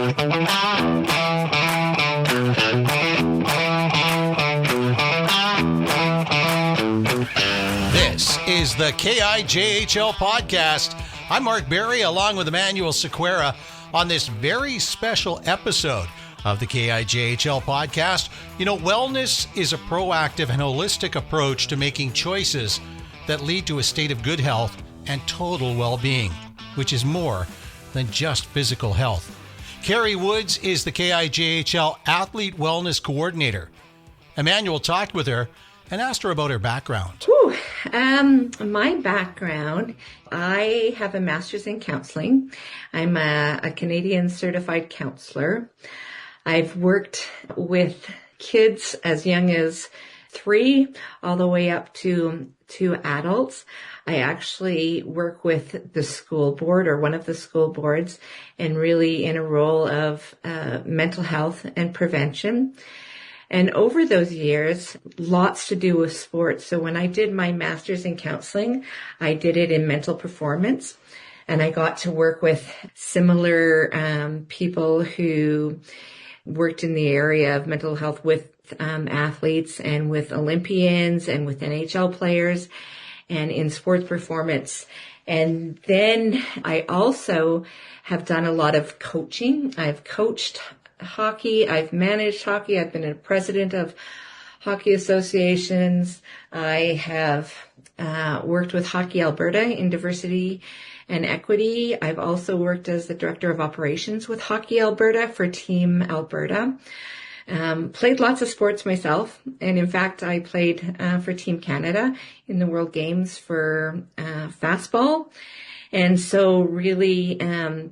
This is the KIJHL Podcast. I'm Mark Berry, along with Emanuel Sequeira, on this very special episode of the KIJHL Podcast. You know, wellness is a proactive and holistic approach to making choices that lead to a state of good health and total well-being, which is more than just physical health. Kerri Woods is the KIJHL Athlete Wellness Coordinator. Emanuel talked with her and asked her about her background. My background, I have a master's in counseling. I'm a Canadian certified counselor. I've worked with kids as young as 3 all the way up to adults. I actually work with the school board or one of the school boards and really in a role of mental health and prevention. And over those years, lots to do with sports. So when I did my master's in counseling, I did it in mental performance. And I got to work with similar people who worked in the area of mental health with athletes and with Olympians and with NHL players and in sports performance. And then I also have done a lot of coaching. I've coached hockey. I've managed hockey. I've been a president of hockey associations. I have worked with Hockey Alberta in diversity and equity. I've also worked as the director of operations with Hockey Alberta for Team Alberta. Played lots of sports myself. And in fact, I played for Team Canada in the World Games for fastball. And so really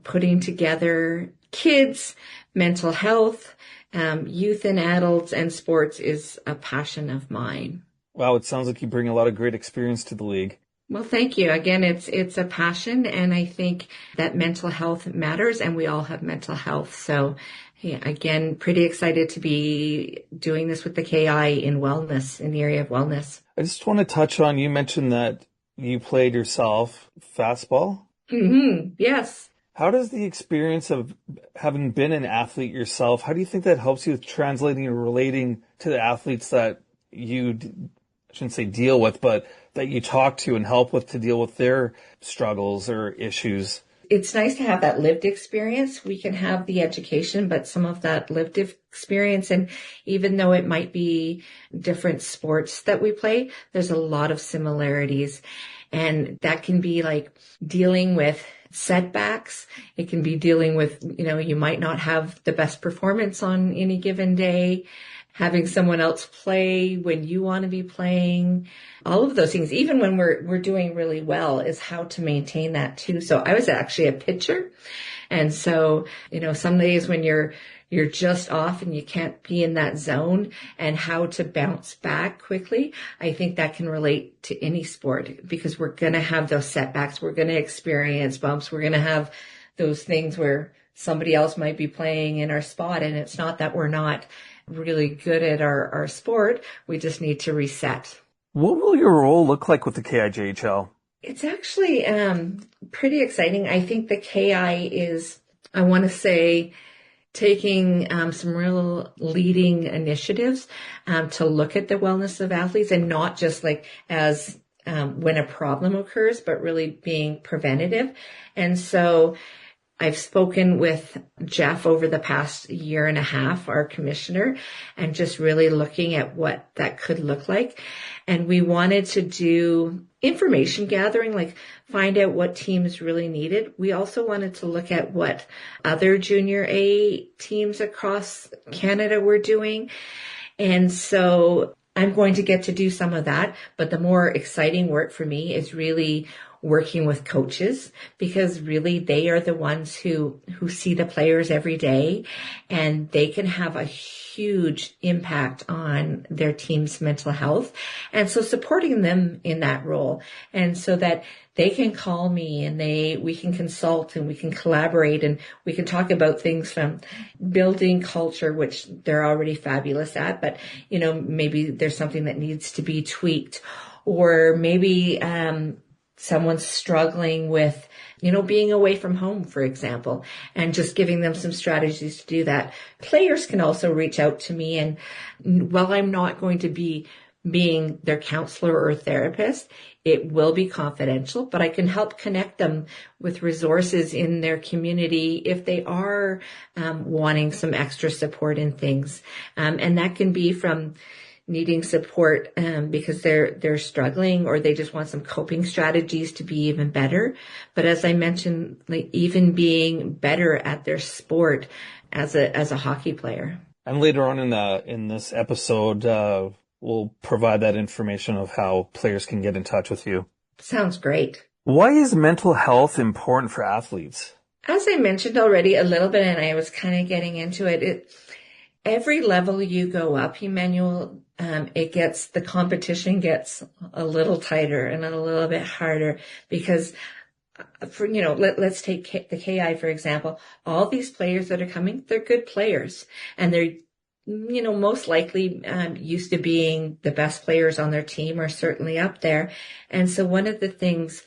putting together kids, mental health, youth and adults, and sports is a passion of mine. Wow, it sounds like you bring a lot of great experience to the league. Well, thank you. Again, it's a passion, and I think that mental health matters, and we all have mental health. So, yeah, again, pretty excited to be doing this with the KI in wellness, in the area of wellness. I just want to touch on, you mentioned that you played yourself fastball. Mm-hmm. Yes. How does the experience of having been an athlete yourself, how do you think that helps you with translating and relating to the athletes that you, I shouldn't say deal with, but that you talk to and help with to deal with their struggles or issues? It's nice to have that lived experience. We can have the education, but some of that lived experience, and even though it might be different sports that we play, there's a lot of similarities. And that can be like dealing with setbacks. It can be dealing with, you might not have the best performance on any given day, having someone else play when you want to be playing, all of those things, even when we're doing really well, is how to maintain that too. So I was actually a pitcher. And so, some days when you're just off and you can't be in that zone, and how to bounce back quickly, I think that can relate to any sport, because we're going to have those setbacks. We're going to experience bumps. We're going to have those things where somebody else might be playing in our spot. And it's not that we're not really good at our sport. We just need to reset. What will your role look like with the KIJHL? It's actually pretty exciting. I think the KI is, I want to say, taking some real leading initiatives to look at the wellness of athletes, and not just like as when a problem occurs, but really being preventative. And so I've spoken with Jeff over the past year and a half, our commissioner, and just really looking at what that could look like. And we wanted to do information gathering, like find out what teams really needed. We also wanted to look at what other junior A teams across Canada were doing. And so I'm going to get to do some of that. But the more exciting work for me is really working with coaches, because really they are the ones who see the players every day, and they can have a huge impact on their team's mental health. And so supporting them in that role, and so that they can call me and we can consult and we can collaborate and we can talk about things from building culture, which they're already fabulous at, but maybe there's something that needs to be tweaked, or maybe someone's struggling with, being away from home, for example, and just giving them some strategies to do that. Players can also reach out to me, and while I'm not going to be being their counselor or therapist, it will be confidential, but I can help connect them with resources in their community if they are wanting some extra support in things. And that can be from needing support because they're struggling, or they just want some coping strategies to be even better. But as I mentioned, like even being better at their sport as a hockey player. And later on in this episode, we'll provide that information of how players can get in touch with you. Sounds great. Why is mental health important for athletes? As I mentioned already a little bit, and I was kind of getting into it, every level you go up, Emanuel, the competition gets a little tighter and a little bit harder because let's take the KI, for example. All these players that are coming, they're good players, and they're, most likely used to being the best players on their team, or certainly up there. And so one of the things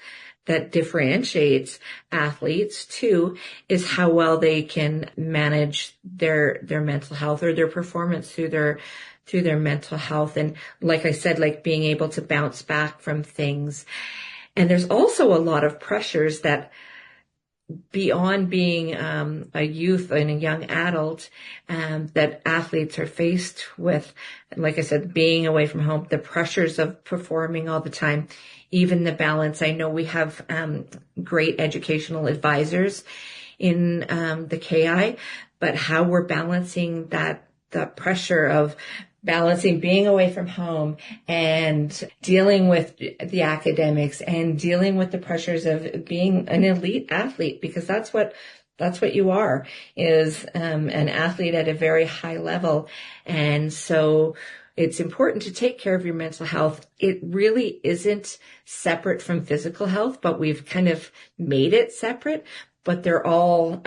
that differentiates athletes too is how well they can manage their mental health, or their performance through their mental health. And like I said, like being able to bounce back from things. And there's also a lot of pressures that beyond being a youth and a young adult that athletes are faced with. Like I said, being away from home, the pressures of performing all the time, even the balance. I know we have great educational advisors in the KI, but how we're balancing the pressure of balancing being away from home and dealing with the academics and dealing with the pressures of being an elite athlete, because that's what you are, is an athlete at a very high level. And so it's important to take care of your mental health. It really isn't separate from physical health, but we've kind of made it separate. But they're all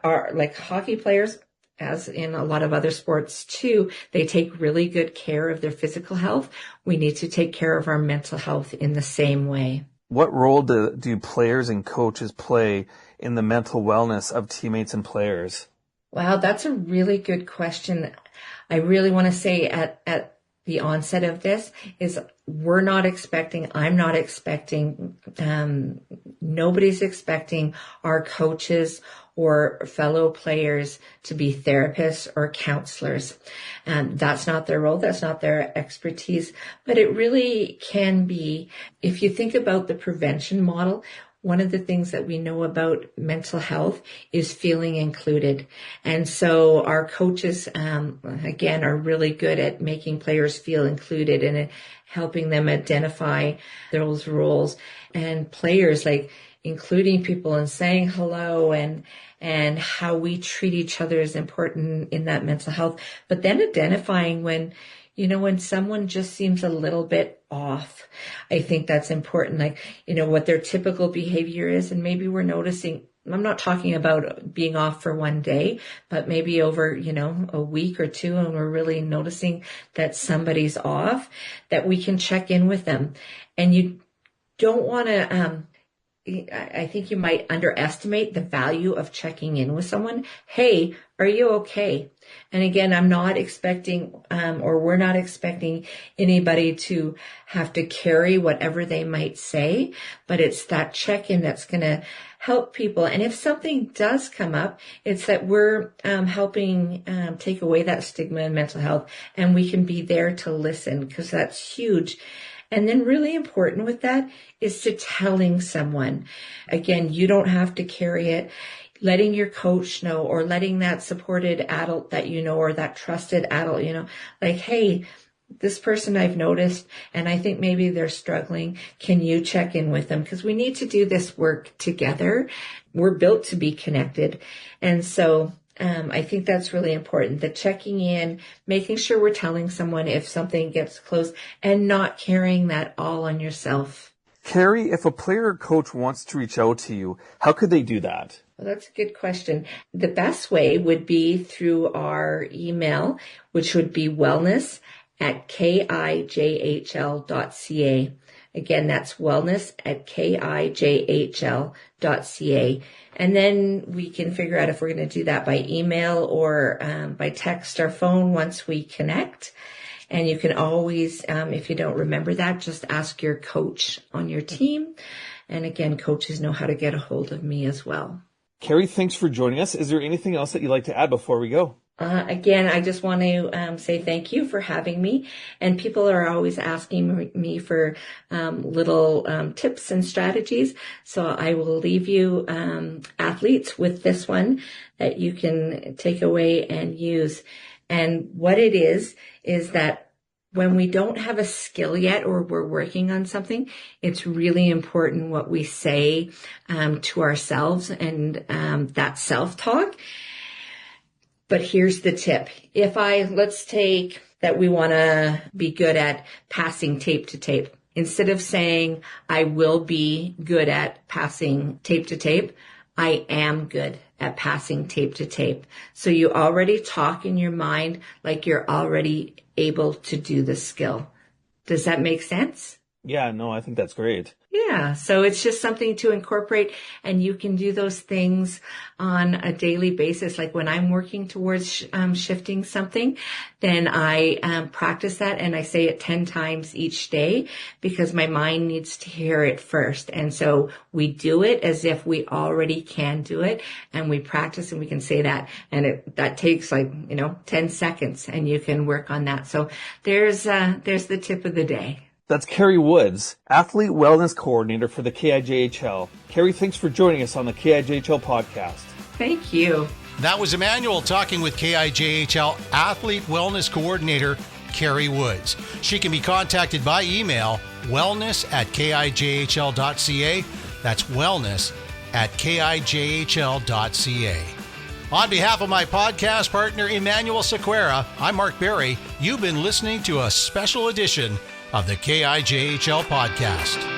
are like hockey players, as in a lot of other sports too. They take really good care of their physical health. We need to take care of our mental health in the same way. What role do players and coaches play in the mental wellness of teammates and players? Wow, that's a really good question. I really want to say at the onset of this is I'm not expecting, nobody's expecting our coaches or fellow players to be therapists or counselors. That's not their role. That's not their expertise, but it really can be. If you think about the prevention model, one of the things that we know about mental health is feeling included. And so our coaches, again, are really good at making players feel included and helping them identify those roles. And players, like including people and saying hello and how we treat each other is important in that mental health. But then identifying when someone just seems a little bit off, I think that's important. Like, what their typical behavior is. And maybe we're noticing, I'm not talking about being off for one day, but maybe over, a week or two, and we're really noticing that somebody's off, that we can check in with them. And you don't want to, I think you might underestimate the value of checking in with someone. Hey, are you okay? And again, I'm not expecting, or we're not expecting anybody to have to carry whatever they might say, but it's that check-in that's going to help people. And if something does come up, it's that we're helping take away that stigma in mental health, and we can be there to listen, because that's huge. And then really important with that is to telling someone. Again, you don't have to carry it. Letting your coach know, or letting that supported adult that or that trusted adult, like, hey, this person I've noticed, and I think maybe they're struggling. Can you check in with them? Because we need to do this work together. We're built to be connected. And so I think that's really important, the checking in, making sure we're telling someone if something gets close, and not carrying that all on yourself. Kerri, if a player or coach wants to reach out to you, how could they do that? Well, that's a good question. The best way would be through our email, which would be wellness@kijhl.ca. Again, that's wellness at KIJHL.ca. And then we can figure out if we're going to do that by email or by text or phone once we connect. And you can always, if you don't remember that, just ask your coach on your team. And again, coaches know how to get a hold of me as well. Kerri, thanks for joining us. Is there anything else that you'd like to add before we go? Again, I just want to say thank you for having me. And people are always asking me for little tips and strategies. So I will leave you, athletes, with this one that you can take away and use. And what it is that when we don't have a skill yet or we're working on something, it's really important what we say to ourselves and that self-talk. But here's the tip. Let's take that we want to be good at passing tape to tape. Instead of saying, I will be good at passing tape to tape, I am good at passing tape to tape. So you already talk in your mind like you're already able to do the skill. Does that make sense? Yeah, no, I think that's great. Yeah. So it's just something to incorporate, and you can do those things on a daily basis. Like when I'm working towards shifting something, then I practice that and I say it 10 times each day because my mind needs to hear it first. And so we do it as if we already can do it, and we practice and we can say that. And that takes 10 seconds, and you can work on that. So there's the tip of the day. That's Kerri Woods, Athlete Wellness Coordinator for the KIJHL. Kerri, thanks for joining us on the KIJHL Podcast. At you. That was Emanuel talking with KIJHL Athlete Wellness Coordinator Kerri Woods. She can be contacted by email, wellness@kijhl.ca. That's wellness@kijhl.ca. On behalf of my podcast partner, Emanuel Sequeira, I'm Mark Berry. You've been listening to a special edition of the KIJHL Podcast.